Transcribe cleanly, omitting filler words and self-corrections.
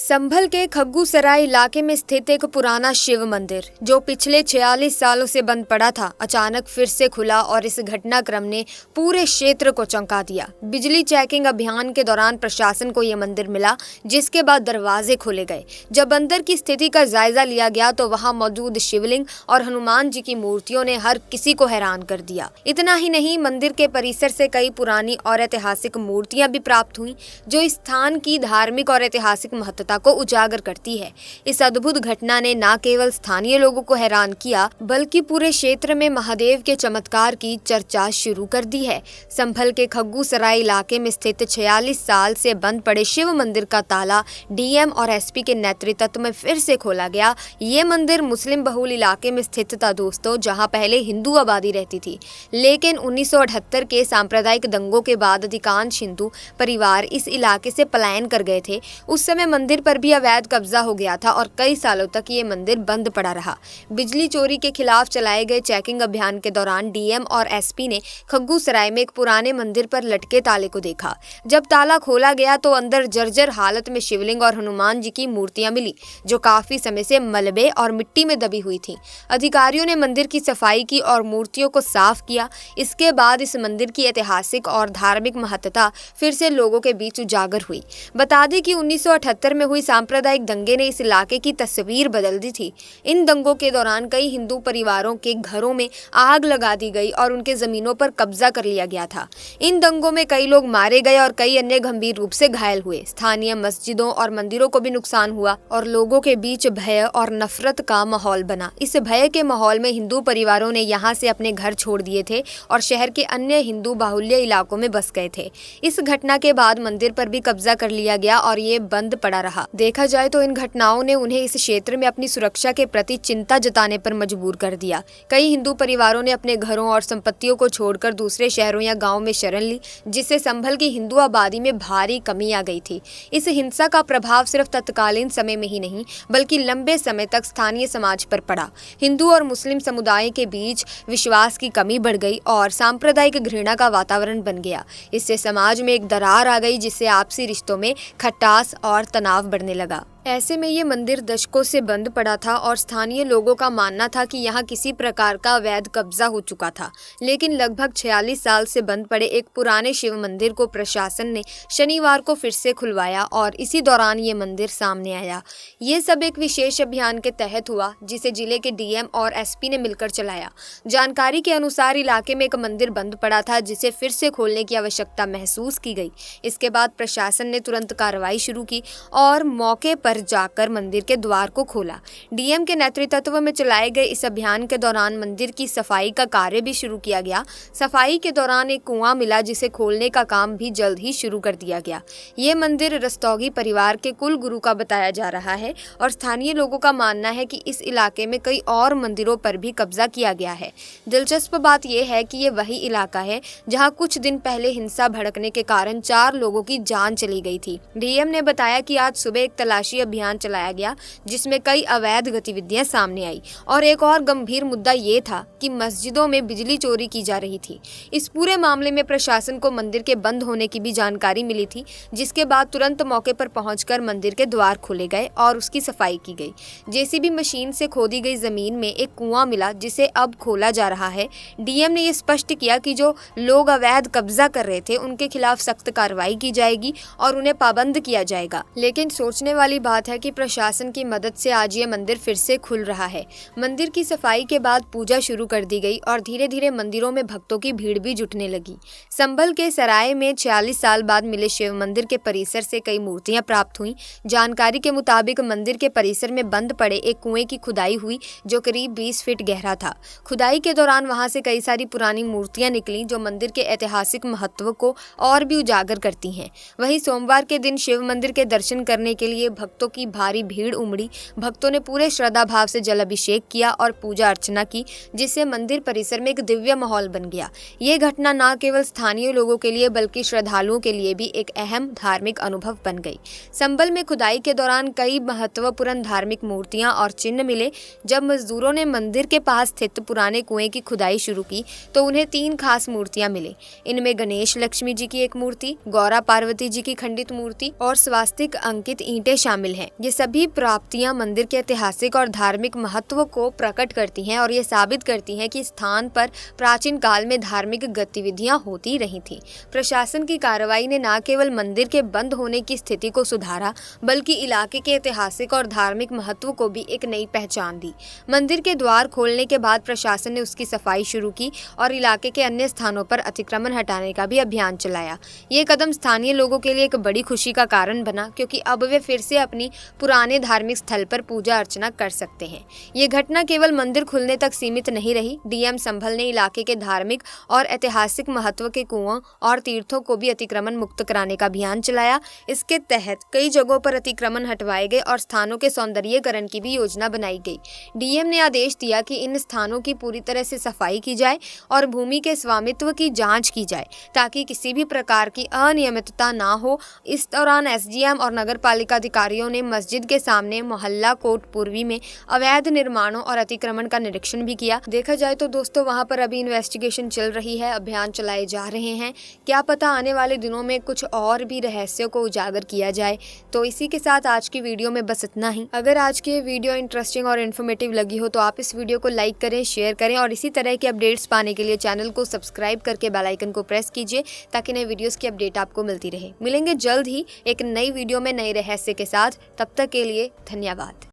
संभल के खग्गूसराय इलाके में स्थित एक पुराना शिव मंदिर जो पिछले 46 सालों से बंद पड़ा था, अचानक फिर से खुला और इस घटनाक्रम ने पूरे क्षेत्र को चौंका दिया। बिजली चेकिंग अभियान के दौरान प्रशासन को यह मंदिर मिला, जिसके बाद दरवाजे खोले गए। जब अंदर की स्थिति का जायजा लिया गया तो वहां मौजूद शिवलिंग और हनुमान जी की मूर्तियों ने हर किसी को हैरान कर दिया। इतना ही नहीं, मंदिर के परिसर से कई पुरानी और ऐतिहासिक मूर्तियां भी प्राप्त हुई, जो इस स्थान की धार्मिक और ऐतिहासिक महत्वता को उजागर करती है। इस अद्भुत घटना ने न केवल स्थानीय लोगों को हैरान किया, बल्कि पूरे क्षेत्र में महादेव के चमत्कार की चर्चा शुरू कर दी है। संभल के खग्गूसराय इलाके में स्थित 46 साल से बंद पड़े शिव मंदिर का ताला डीएम और एसपी के नेतृत्व में फिर से खोला गया। ये मंदिर मुस्लिम बहुल इलाके में स्थित था दोस्तों, जहां पहले हिंदू आबादी रहती थी, लेकिन 1978 के सांप्रदायिक दंगों के बाद अधिकांश हिंदू परिवार इस इलाके से पलायन कर गए थे। उस समय मंदिर पर भी अवैध कब्जा हो गया था और कई सालों तक ये मंदिर बंद पड़ा रहा। बिजली चोरी के खिलाफ चलाए गए चेकिंग अभियान के दौरान डीएम और एसपी ने खग्गूसराय में एक पुराने मंदिर पर लटके ताले को देखा। जब ताला खोला गया तो अंदर जर्जर हालत में शिवलिंग और हनुमान जी की मूर्तियां मिली, जो काफी समय से मलबे और मिट्टी में दबी हुई थी। अधिकारियों ने मंदिर की सफाई की और मूर्तियों को साफ किया। इसके बाद इस मंदिर की ऐतिहासिक और धार्मिक महत्ता फिर से लोगों के बीच उजागर हुई। बता दें कि 1978 में हुई सांप्रदायिक दंगे ने इस इलाके की तस्वीर बदल दी थी। इन दंगों के दौरान कई हिंदू परिवारों के घरों में आग लगा दी गई और उनके जमीनों पर कब्जा कर लिया गया था। इन दंगों में कई लोग मारे गए और कई अन्य गंभीर रूप से घायल हुए। स्थानीय मस्जिदों और मंदिरों को भी नुकसान हुआ और लोगों के बीच भय और नफरत का माहौल बना। इस भय के माहौल में हिंदू परिवारों ने यहाँ से अपने घर छोड़ दिए थे और शहर के अन्य हिंदू बाहुल्य इलाकों में बस गए थे। इस घटना के बाद मंदिर पर भी कब्जा कर लिया गया और ये बंद पड़ा रहा। देखा जाए तो इन घटनाओं ने उन्हें इस क्षेत्र में अपनी सुरक्षा के प्रति चिंता जताने पर मजबूर कर दिया। कई हिंदू परिवारों ने अपने घरों और संपत्तियों को छोड़कर दूसरे शहरों या गांव में शरण ली, जिससे संभल की हिंदू आबादी में भारी कमी आ गई थी। इस हिंसा का प्रभाव सिर्फ तत्कालीन समय में ही नहीं, बल्कि लंबे समय तक स्थानीय समाज पर पड़ा। हिंदू और मुस्लिम समुदाय के बीच विश्वास की कमी बढ़ गई और सांप्रदायिक घृणा का वातावरण बन गया। इससे समाज में एक दरार आ गई, जिससे आपसी रिश्तों में खटास और तनाव बढ़ने लगा। ऐसे में ये मंदिर दशकों से बंद पड़ा था और स्थानीय लोगों का मानना था कि यहाँ किसी प्रकार का अवैध कब्जा हो चुका था। लेकिन लगभग 46 साल से बंद पड़े एक पुराने शिव मंदिर को प्रशासन ने शनिवार को फिर से खुलवाया और इसी दौरान ये मंदिर सामने आया। ये सब एक विशेष अभियान के तहत हुआ, जिसे जिले के डीएम और एसपी ने मिलकर चलाया। जानकारी के अनुसार इलाके में एक मंदिर बंद पड़ा था, जिसे फिर से खोलने की आवश्यकता महसूस की गई। इसके बाद प्रशासन ने तुरंत कार्रवाई शुरू की और मौके पर जाकर मंदिर के द्वार को खोला। डीएम के नेतृत्व में चलाए गए इस अभियान के दौरान मंदिर की सफाई का कार्य भी शुरू किया गया। सफाई के दौरान एक कुआं मिला, जिसे खोलने का काम भी जल्द ही शुरू कर दिया गया। ये मंदिर रस्तोगी परिवार के कुल गुरु का बताया जा रहा है और स्थानीय लोगों का मानना है कि इस इलाके में कई और मंदिरों पर भी कब्जा किया गया है। दिलचस्प बात यह है कि ये वही इलाका है जहाँ कुछ दिन पहले हिंसा भड़कने के कारण 4 लोगों की जान चली गई थी। डीएम ने बताया कि आज सुबह एक तलाशी अभियान चलाया गया, जिसमें कई अवैध गतिविधियां सामने आई और एक और गंभीर मुद्दा ये था कि मस्जिदों में बिजली चोरी की जा रही थी। इस पूरे मामले में प्रशासन को मंदिर के बंद होने की भी जानकारी मिली थी, जिसके बाद तुरंत मौके पर पहुंचकर मंदिर के द्वार खोले गए और उसकी सफाई की गई। जेसीबी मशीन से खोदी गई जमीन में एक कुआं मिला, जिसे अब खोला जा रहा है। डीएम ने यह स्पष्ट किया कि जो लोग अवैध कब्जा कर रहे थे उनके खिलाफ सख्त कार्रवाई की जाएगी और उन्हें पाबंद किया जाएगा। लेकिन सोचने वाली बात है कि प्रशासन की मदद से आज ये मंदिर फिर से खुल रहा है। मंदिर की सफाई के बाद पूजा शुरू कर दी गई और धीरे धीरे मंदिरों में भक्तों की भीड़ भी जुटने लगी। संभल के सराय में 46 साल बाद मिले शिव मंदिर के परिसर से कई मूर्तियां प्राप्त हुई। जानकारी के मुताबिक मंदिर के परिसर में बंद पड़े एक कुएं की खुदाई हुई, जो करीब 20 फीट गहरा था। खुदाई के दौरान वहां से कई सारी पुरानी मूर्तियां निकली, जो मंदिर के ऐतिहासिक महत्व को और भी उजागर करती हैं। वहीं सोमवार के दिन शिव मंदिर के दर्शन करने के लिए भक्तों की भारी भीड़ उमड़ी। भक्तों ने पूरे श्रद्धा भाव से जल अभिषेक किया और पूजा अर्चना की, जिससे मंदिर परिसर में एक दिव्य माहौल बन गया। ये घटना न केवल स्थानीय लोगों के लिए बल्कि श्रद्धालुओं के लिए भी एक अहम धार्मिक अनुभव बन गई। संभल में खुदाई के दौरान कई महत्वपूर्ण धार्मिक मूर्तियां और चिन्ह मिले। जब मजदूरों ने मंदिर के पास स्थित पुराने कुएं की खुदाई शुरू की तो उन्हें 3 खास मूर्तियां मिली। इनमें गणेश लक्ष्मी जी की एक मूर्ति, गौरा पार्वती जी की खंडित मूर्ति और स्वास्तिक अंकित ईंटें शामिल शामिल हैं। ये सभी प्राप्तियां मंदिर के ऐतिहासिक और धार्मिक महत्व को प्रकट करती हैं और ये साबित करती हैं कि स्थान पर प्राचीन काल में धार्मिक गतिविधियां होती रही थी। प्रशासन की कार्रवाई ने न केवल मंदिर के बंद होने की स्थिति को सुधारा, बल्कि इलाके के ऐतिहासिक और धार्मिक महत्व को भी एक नई पहचान दी। मंदिर के द्वार खोलने के बाद प्रशासन ने उसकी सफाई शुरू की और इलाके के अन्य स्थानों पर अतिक्रमण हटाने का भी अभियान चलाया। ये कदम स्थानीय लोगों के लिए एक बड़ी खुशी का कारण बना, क्योंकि अब वे फिर से अपनी पुराने धार्मिक स्थल पर पूजा अर्चना कर सकते हैं। ये घटना केवल मंदिर खुलने तक सीमित नहीं रही। डीएम संभल ने इलाके के धार्मिक और ऐतिहासिक महत्व के कुओं और तीर्थों को भी अतिक्रमण मुक्त कराने का अभियान चलाया। इसके तहत कई जगहों पर अतिक्रमण हटवाए गए और स्थानों के सौंदर्यीकरण की भी योजना बनाई गई। डीएम ने आदेश दिया कि इन स्थानों की पूरी तरह से सफाई की जाए और भूमि के स्वामित्व की जांच की जाए, ताकि किसी भी प्रकार की अनियमितता ना हो। इस दौरान एसडीएम और नगर पालिका अधिकारियों ने मस्जिद के सामने मोहल्ला कोट पूर्वी में अवैध निर्माणों और अतिक्रमण का निरीक्षण भी किया। देखा जाए तो दोस्तों, वहां पर अभी इन्वेस्टिगेशन चल रही है, अभियान चलाए जा रहे हैं। क्या पता आने वाले दिनों में कुछ और भी रहस्यों को उजागर किया जाए। तो इसी के साथ आज की वीडियो में बस इतना ही। अगर आज की वीडियो इंटरेस्टिंग और इन्फॉर्मेटिव लगी हो तो आप इस वीडियो को लाइक करें, शेयर करें और इसी तरह के अपडेट्स पाने के लिए चैनल को सब्सक्राइब करके बेल आइकन को प्रेस कीजिए, ताकि नए वीडियोस की अपडेट आपको मिलती रहे। मिलेंगे जल्द ही एक नई वीडियो में नए रहस्य के साथ। तब तक के लिए धन्यवाद।